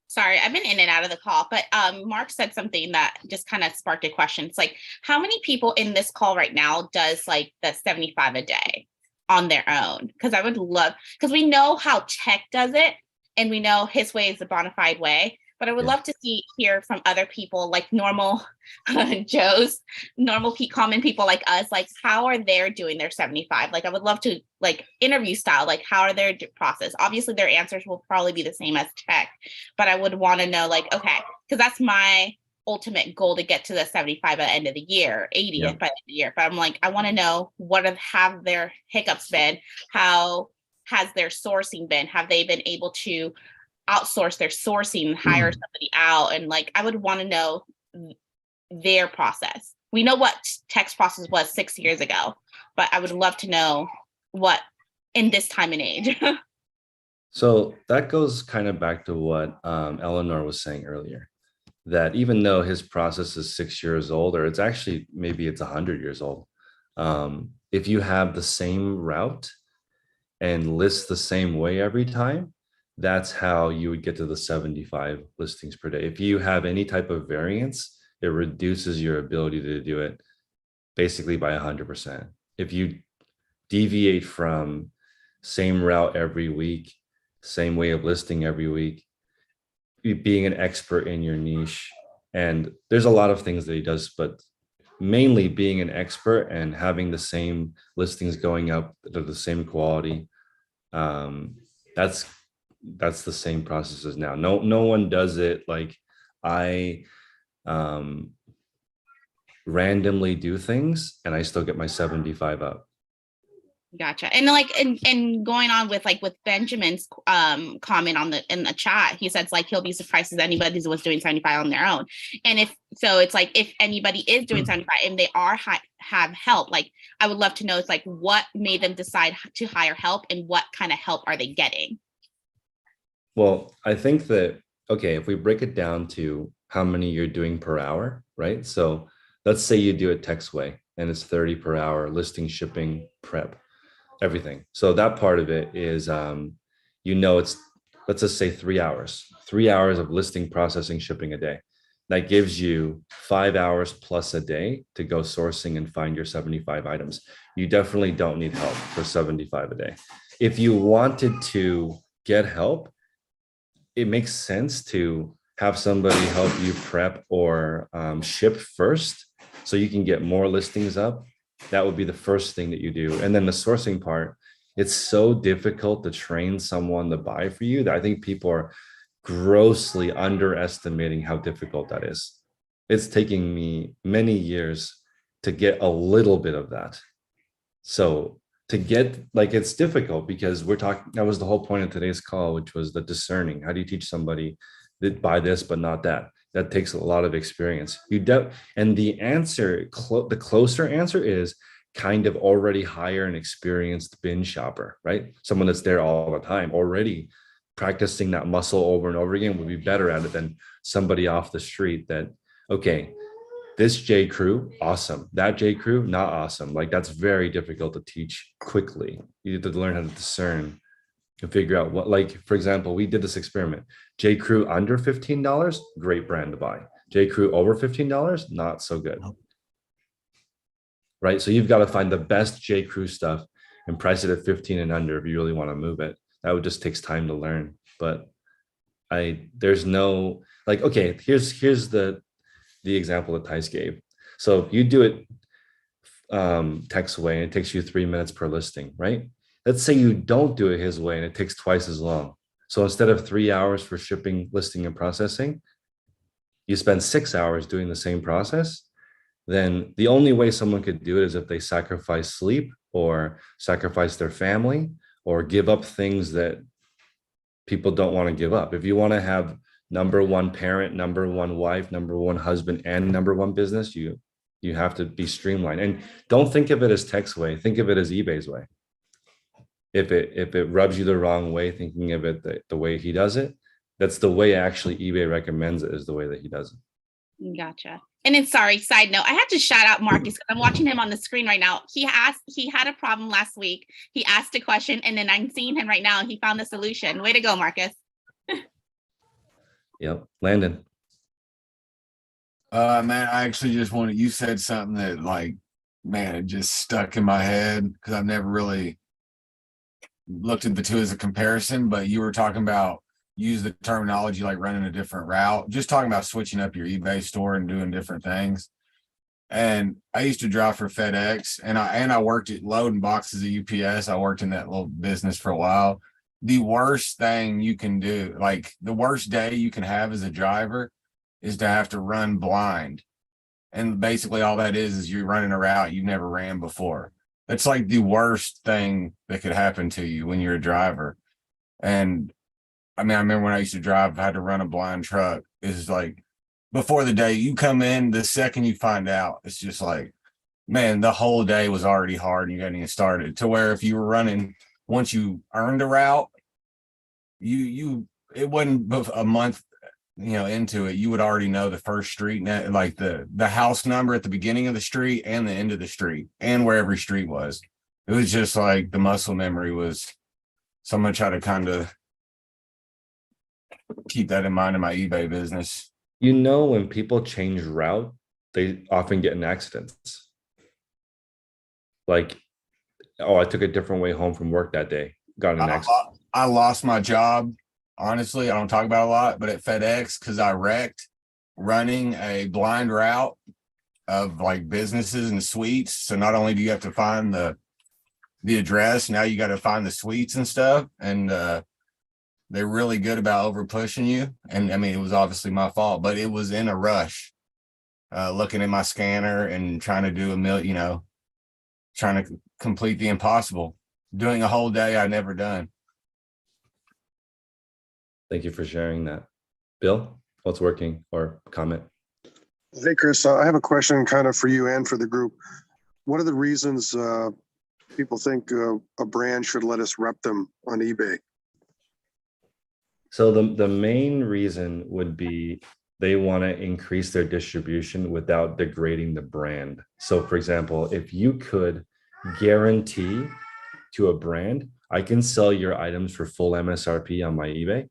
Sorry, I've been in and out of the call, but Mark said something that just kind of sparked a question. It's like, how many people in this call right now does like the 75 a day on their own? Because I would love, because we know how tech does it, and we know his way is the bona fide way. But I would love to hear from other people, like normal Joes, common people like us, like how are they doing their 75? Like I would love to, like, interview style, like how are their process? Obviously their answers will probably be the same as tech, but I would want to know, like, okay, because that's my ultimate goal, to get to the 75 at the end of the year, 80 by the end of the year. But I'm like, I want to know what have their hiccups been? How has their sourcing been? Have they been able to outsource their sourcing, hire somebody out? And like, I would want to know their process. We know what tech's process was 6 years ago, but I would love to know what in this time and age. So that goes kind of back to what Eleanor was saying earlier, that even though his process is 6 years old, or it's actually, maybe it's 100 years old, if you have the same route and list the same way every time, that's how you would get to the 75 listings per day. If you have any type of variance, it reduces your ability to do it basically by 100%. If you deviate from same route every week, same way of listing every week, being an expert in your niche, and there's a lot of things that he does, but mainly being an expert and having the same listings going up that are the same quality, that's the same process as now. No one does it like I randomly do things and I still get my 75 up. Gotcha. And like, and going on with Benjamin's comment in the chat, he says like he'll be surprised if anybody was doing 75 on their own. And it's like if anybody is doing 75 and they are have help, like I would love to know, it's like what made them decide to hire help and what kind of help are they getting? Well, I think that, okay, if we break it down to how many you're doing per hour, right? So let's say you do it text way and it's 30 per hour, listing, shipping, prep, everything. So that part of it is, it's, let's just say 3 hours of listing, processing, shipping a day. That gives you 5 hours plus a day to go sourcing and find your 75 items. You definitely don't need help for 75 a day. If you wanted to get help, it makes sense to have somebody help you prep or ship first so you can get more listings up. That would be the first thing that you do. And then the sourcing part, it's so difficult to train someone to buy for you that I think people are grossly underestimating how difficult that is. It's taking me many years to get a little bit of that. So to get, like, it's difficult because we're talking, that was the whole point of today's call, which was the discerning. How do you teach somebody that buy this, but not that? That takes a lot of experience. And the answer, the closer answer is kind of already hire an experienced bin shopper, right? Someone that's there all the time, already practicing that muscle over and over again would be better at it than somebody off the street that, okay, this J Crew, awesome. That J Crew, not awesome. Like that's very difficult to teach quickly. You have to learn how to discern and figure out what, like, for example, we did this experiment. J Crew under $15, great brand to buy. J Crew over $15, not so good. Right? So you've got to find the best J Crew stuff and price it at 15 and under if you really want to move it. That would just takes time to learn. But there's no, like, okay, here's the example that Tice gave. So you do it text way and it takes you 3 minutes per listing, right? Let's say you don't do it his way and it takes twice as long. So instead of 3 hours for shipping, listing, and processing, you spend 6 hours doing the same process. Then the only way someone could do it is if they sacrifice sleep or sacrifice their family or give up things that people don't want to give up. If you want to have number one parent, number one wife, number one husband, and number one business, you have to be streamlined. And don't think of it as text way. Think of it as eBay's way. If it rubs you the wrong way, thinking of it the way he does it, that's the way actually eBay recommends it, is the way that he does it. Gotcha. And then, sorry, side note, I had to shout out Marcus because I'm watching him on the screen right now. He had a problem last week. He asked a question and then I'm seeing him right now and he found the solution. Way to go, Marcus. Yep. Landon. Man, I actually just wanted, you said something that, like, man, it just stuck in my head because I've never really looked at the two as a comparison, but you were talking about use the terminology like running a different route, just talking about switching up your eBay store and doing different things. And I used to drive for FedEx, and I worked at loading boxes at UPS. I worked in that little business for a while. The worst thing you can do, like the worst day you can have as a driver, is to have to run blind. And basically all that is you're running a route you've never ran before. That's like the worst thing that could happen to you when you're a driver. And I mean, I remember when I used to drive, I had to run a blind truck. It's like before the day you come in, the second you find out, it's just like, man, the whole day was already hard and you hadn't even started. To where if you were running, once you earned a route, it wasn't a month, into it, you would already know the first street, like the house number at the beginning of the street and the end of the street and where every street was. It was just like the muscle memory was so much. How to kind of keep that in mind in my eBay business. When people change route, they often get in accidents. Like, oh, I took a different way home from work that day, got in an accident. I lost my job. Honestly, I don't talk about it a lot, but at FedEx, because I wrecked running a blind route of like businesses and suites. So not only do you have to find the address, now you got to find the suites and stuff. And they're really good about over pushing you. And I mean, it was obviously my fault, but it was in a rush, looking at my scanner and trying to do trying to complete the impossible, doing a whole day I'd never done. Thank you for sharing that. Bill, what's working, or comment? Hey, Chris, I have a question kind of for you and for the group. What are the reasons people think a brand should let us rep them on eBay? So the main reason would be they want to increase their distribution without degrading the brand. So for example, if you could guarantee to a brand, I can sell your items for full MSRP on my eBay,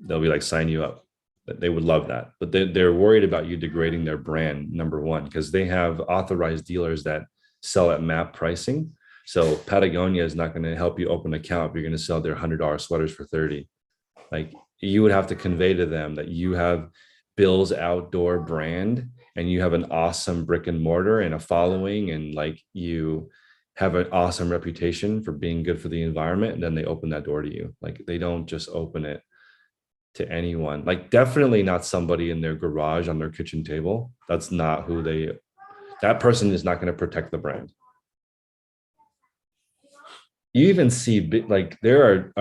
they'll be like, sign you up. They would love that. But they're worried about you degrading their brand, number one, because they have authorized dealers that sell at MAP pricing. So Patagonia is not going to help you open an account if you're going to sell their $100 sweaters for 30. Like, you would have to convey to them that you have Bill's Outdoor brand and you have an awesome brick and mortar and a following, and like you have an awesome reputation for being good for the environment. And then they open that door to you. Like, they don't just open it to anyone. Like, definitely not somebody in their garage on their kitchen table. That's not who that person is not going to protect the brand. You even see like there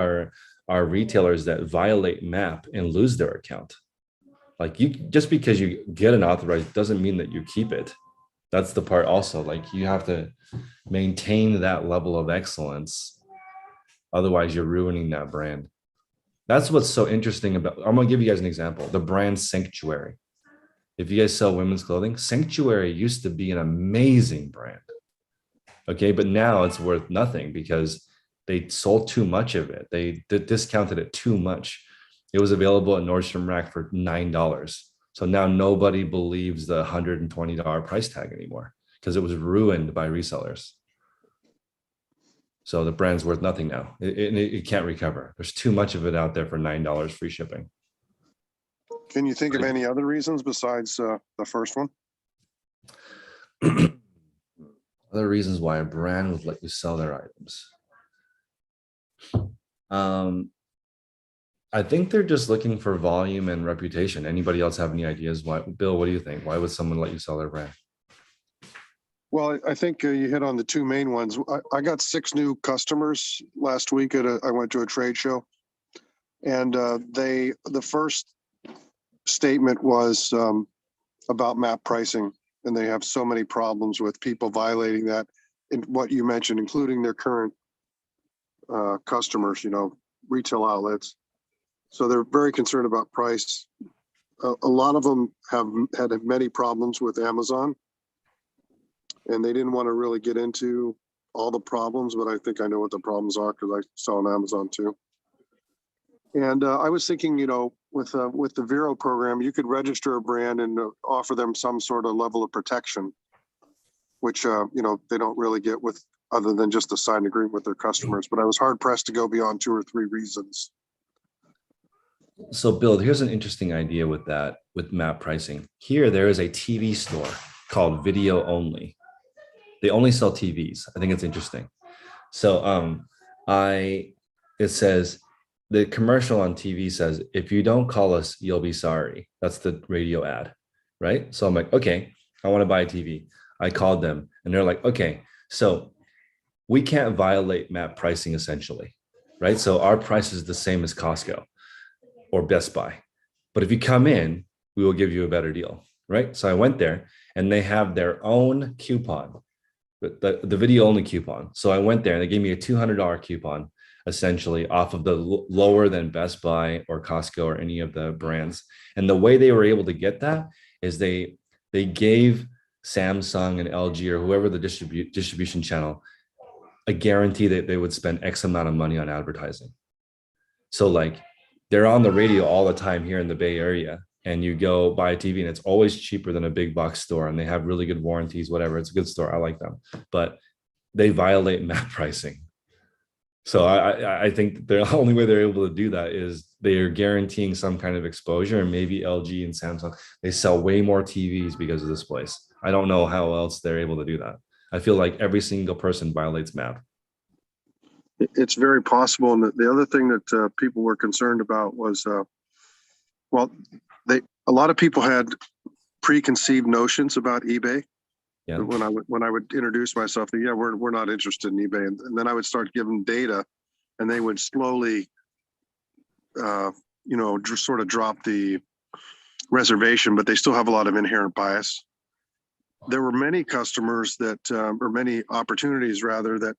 are retailers that violate MAP and lose their account. Like, you just because you get an authorized doesn't mean that you keep it. That's the part also. Like, you have to maintain that level of excellence. Otherwise, you're ruining that brand. That's what's so interesting about, I'm going to give you guys an example. The brand Sanctuary. If you guys sell women's clothing, Sanctuary used to be an amazing brand. Okay, but now it's worth nothing because they sold too much of it. They discounted it too much. It was available at Nordstrom Rack for $9. So now nobody believes the $120 price tag anymore because it was ruined by resellers. So the brand's worth nothing now. It can't recover. There's too much of it out there for $9 free shipping. Can you think of any other reasons besides the first one? Other reasons why a brand would let you sell their items. I think they're just looking for volume and reputation. Anybody else have any ideas? Why, Bill, what do you think? Why would someone let you sell their brand? Well, I think you hit on the two main ones. I got 6 new customers last week I went to a trade show, and the first statement was about MAP pricing, and they have so many problems with people violating that, and what you mentioned, including their current customers, retail outlets. So they're very concerned about price. A lot of them have had many problems with Amazon, and they didn't want to really get into all the problems, but I think I know what the problems are because I sell on Amazon too. And I was thinking, with the Vero program, you could register a brand and offer them some sort of level of protection, which they don't really get with other than just a signed agreement with their customers. But I was hard pressed to go beyond 2 or 3 reasons. So Bill, here's an interesting idea with that, with map pricing. Here, there is a TV store called Video Only. They only sell TVs. I think it's interesting. So it says, the commercial on TV says, if you don't call us, you'll be sorry. That's the radio ad, right? So I'm like, okay, I want to buy a TV. I called them and they're like, okay, so we can't violate map pricing essentially, right? So our price is the same as Costco or Best Buy. But if you come in, we will give you a better deal, right? So I went there and they have their own coupon, the video only coupon. So I went there and they gave me a $200 coupon essentially off of the lower than Best Buy or Costco or any of the brands. And the way they were able to get that is they gave Samsung and LG or whoever the distribution channel a guarantee that they would spend X amount of money on advertising. So like they're on the radio all the time here in the Bay Area, and you go buy a TV and it's always cheaper than a big box store and they have really good warranties, whatever. It's a good store. I like them, but they violate map pricing. So I think the only way they're able to do that is they're guaranteeing some kind of exposure, and maybe LG and Samsung, they sell way more TVs because of this place. I don't know how else they're able to do that. I feel like every single person violates map. It's very possible. And the other thing that people were concerned about was, well, a lot of people had preconceived notions about eBay. Yeah. When I would introduce myself, yeah, we're not interested in eBay, and then I would start giving data, and they would slowly, just sort of drop the reservation, but they still have a lot of inherent bias. There were many customers that, or many opportunities rather, that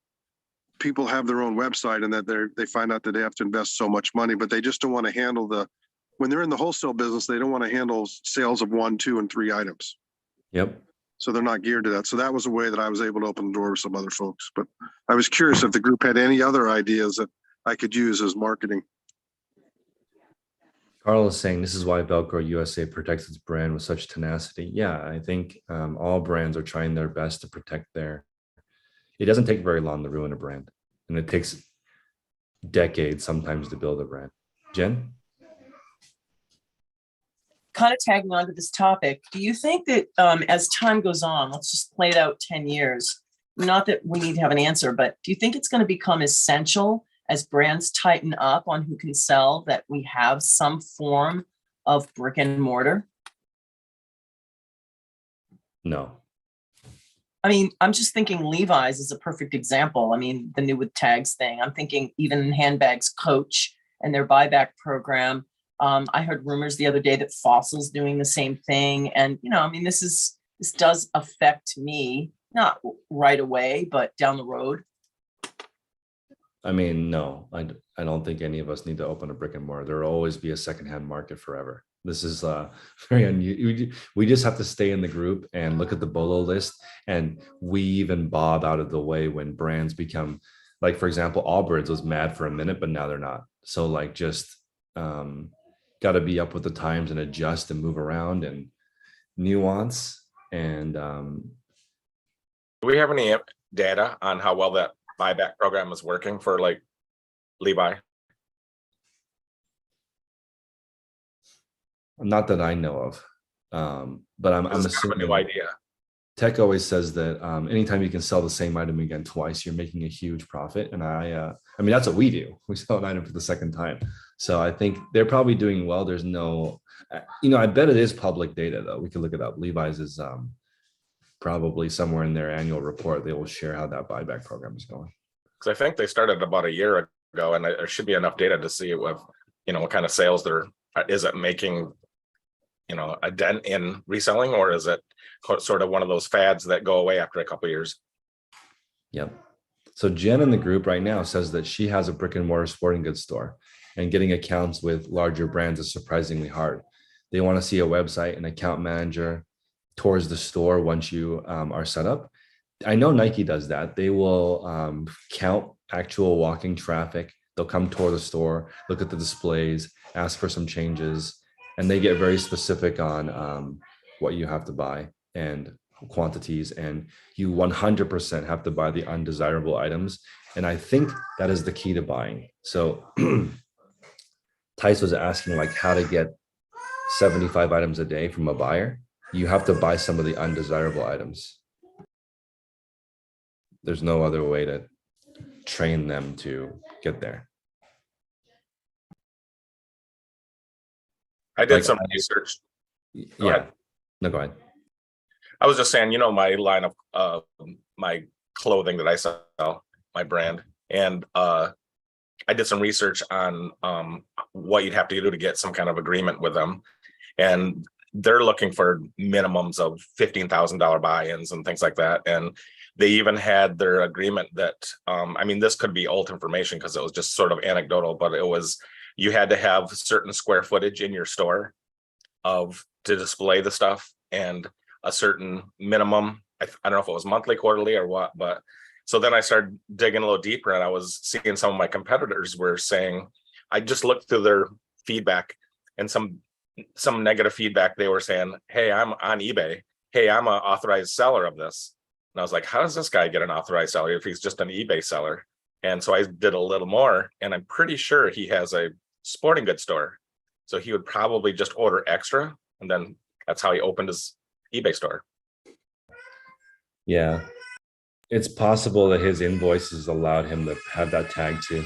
people have their own website and that they find out that they have to invest so much money, but they just don't want to handle when they're in the wholesale business, they don't want to handle sales of 1, 2, and 3 items. Yep. So they're not geared to that. So that was a way that I was able to open the door with some other folks. But I was curious if the group had any other ideas that I could use as marketing. Carl is saying this is why Velcro USA protects its brand with such tenacity. Yeah, I think all brands are trying their best to protect it doesn't take very long to ruin a brand. And it takes decades sometimes to build a brand. Jen? Kind of tagging on to this topic, do you think that as time goes on, let's just play it out 10 years, not that we need to have an answer, but do you think it's going to become essential as brands tighten up on who can sell that we have some form of brick and mortar? No. I mean, I'm just thinking Levi's is a perfect example. I mean, the new with tags thing. I'm thinking even handbags, Coach and their buyback program. I heard rumors the other day that Fossil's doing the same thing. And, I mean, this does affect me, not right away, but down the road. I mean, no, I don't think any of us need to open a brick and mortar. There will always be a secondhand market forever. This is very unusual. We just have to stay in the group and look at the BOLO list and weave and bob out of the way when brands become, like, for example, Allbirds was mad for a minute, but now they're not. So like just got to be up with the times and adjust and move around and nuance. And do we have any data on how well that buyback program is working for like Levi? Not that I know of, but I'm assuming. No idea. Tech always says that anytime you can sell the same item again twice, you're making a huge profit. And I mean, that's what we do. We sell an item for the second time. So I think they're probably doing well. There's no, I bet it is public data though. We could look it up. Levi's is probably somewhere in their annual report. They will share how that buyback program is going. Because I think they started about a year ago, and there should be enough data to see what kind of sales is it making, a dent in reselling, or is it sort of one of those fads that go away after a couple of years? Yep. So Jen in the group right now says that she has a brick and mortar sporting goods store, and getting accounts with larger brands is surprisingly hard. They want to see a website and account manager towards the store once you are set up. I know Nike does that. They will count actual walking traffic. They'll come toward the store, look at the displays, ask for some changes, and they get very specific on what you have to buy and quantities. And you 100% have to buy the undesirable items. And I think that is the key to buying. So Tice was asking like how to get 75 items a day from a buyer, you have to buy some of the undesirable items. There's no other way to train them to get there. I did Like, some research. Go Yeah. ahead. No, go ahead. I was just saying, my line of my clothing that I sell, my brand, and I did some research on what you'd have to do to get some kind of agreement with them, and they're looking for minimums of $15,000 buy-ins and things like that. And they even had their agreement that I mean, this could be old information because it was just sort of anecdotal, but it was you had to have certain square footage in your store to display the stuff, and a certain minimum. I don't know if it was monthly, quarterly, or what, but so then I started digging a little deeper, and I was seeing some of my competitors were saying, I just looked through their feedback, and some negative feedback. They were saying, hey, I'm on eBay. Hey, I'm an authorized seller of this. And I was like, how does this guy get an authorized seller if he's just an eBay seller? And so I did a little more, and I'm pretty sure he has a sporting goods store. So he would probably just order extra, and then that's how he opened his eBay store. Yeah. It's possible that his invoices allowed him to have that tag too.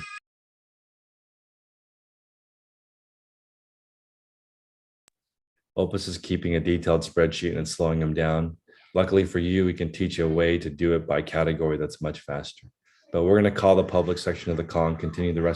Opus is keeping a detailed spreadsheet and it's slowing him down. Luckily for you, we can teach you a way to do it by category that's much faster. But we're going to call the public section of the call and continue the rest